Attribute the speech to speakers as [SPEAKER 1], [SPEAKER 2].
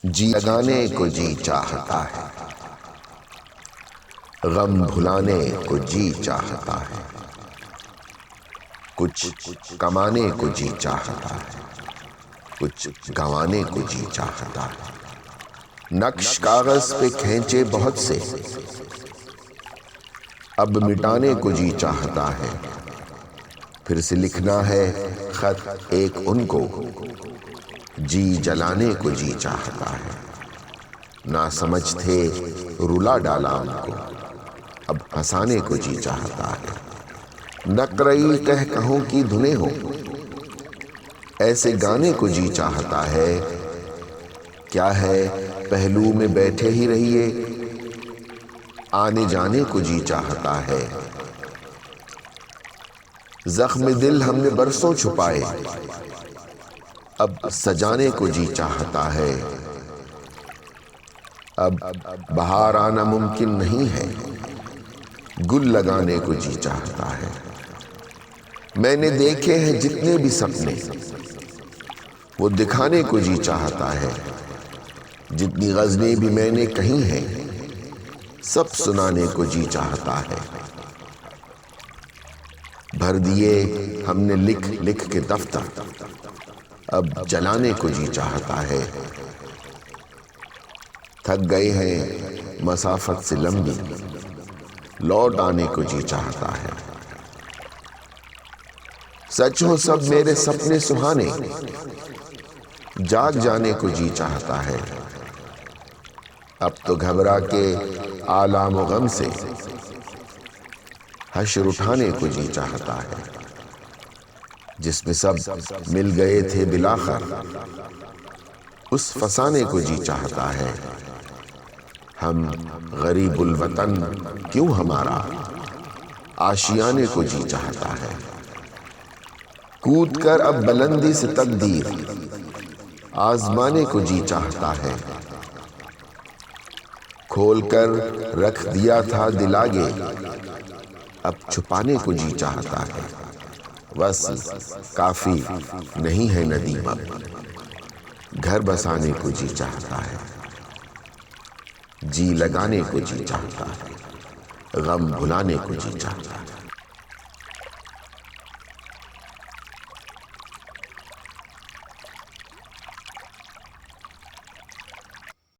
[SPEAKER 1] جی لگانے کو جی چاہتا ہے، غم بھلانے کو جی چاہتا ہے، کچھ کمانے کو جی چاہتا ہے، کچھ گنوانے کو جی چاہتا ہے۔ نقش کاغذ پہ کھینچے بہت سے، اب مٹانے کو جی چاہتا ہے۔ پھر سے لکھنا ہے خط ایک ان کو، جی جلانے کو جی چاہتا ہے۔ نہ سمجھ تھے رلا ڈالا ان کو، اب ہنسانے کو جی چاہتا ہے۔ نقرئی کہہ کہوں کی دھنیں ہو، ایسے گانے کو جی چاہتا ہے۔ کیا ہے پہلو میں بیٹھے ہی رہیے، آنے جانے کو جی چاہتا ہے۔ زخم دل ہم نے برسوں چھپائے، اب سجانے کو جی چاہتا ہے۔ اب بہار آنا ممکن نہیں ہے، گل لگانے کو جی چاہتا ہے۔ میں نے دیکھے ہیں جتنے بھی سپنے، وہ دکھانے کو جی چاہتا ہے۔ جتنی غزلیں بھی میں نے کہی ہیں، سب سنانے کو جی چاہتا ہے۔ بھر دیے ہم نے لکھ لکھ کے دفتر، اب جلانے کو جی چاہتا ہے۔ تھک گئے ہیں مسافت سے لمبی، لوٹ آنے کو جی چاہتا ہے۔ سچ ہو سب میرے سپنے سہانے، جاگ جانے کو جی چاہتا ہے۔ اب تو گھبرا کے آلام و غم سے، حشر اٹھانے کو جی چاہتا ہے۔ جس میں سب مل گئے تھے بالآخر، اس فسانے کو جی چاہتا ہے۔ ہم غریب الوطن کیوں ہمارا، آشیانے کو جی چاہتا ہے۔ کود کر اب بلندی سے تقدیر، آزمانے کو جی چاہتا ہے۔ کھول کر رکھ دیا تھا دل آگے، اب چھپانے کو جی چاہتا ہے۔ وصل کافی نہیں ہے ندیم، اب گھر بسانے کو جی چاہتا ہے۔ جی لگانے کو جی چاہتا ہے، غم بھلانے کو جی چاہتا ہے۔